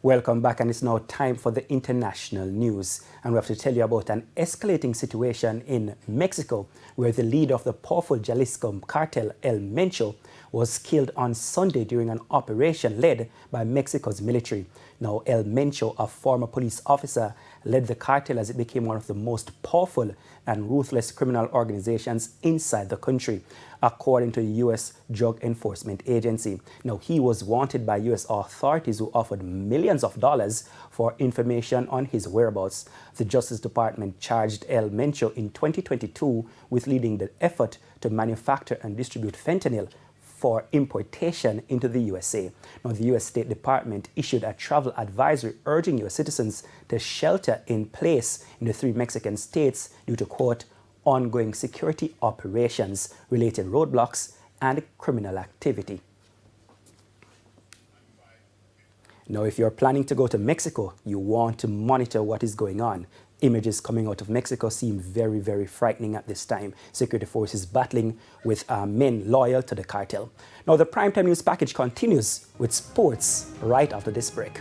Welcome back, and it's now time for the international news. And we have to tell you about an escalating situation in Mexico, where the leader of the powerful Jalisco cartel, El Mencho, was killed on Sunday during an operation led by Mexico's military. Now, El Mencho, a former police officer, led the cartel as it became one of the most powerful and ruthless criminal organizations inside the country, according to the U.S. Drug Enforcement Agency. Now, he was wanted by U.S. authorities who offered millions of dollars for information on his whereabouts. The Justice Department charged El Mencho in 2022 with leading the effort to manufacture and distribute fentanyl for importation into the USA. Now, the U.S. State Department issued a travel advisory urging U.S. citizens to shelter in place in the 3 Mexican states due to, quote, ongoing security operations, related roadblocks, and criminal activity. Now, if you're planning to go to Mexico, you want to monitor what is going on. Images coming out of Mexico seem very, very frightening at this time. Security forces battling with men loyal to the cartel. Now, the Primetime News package continues with sports right after this break.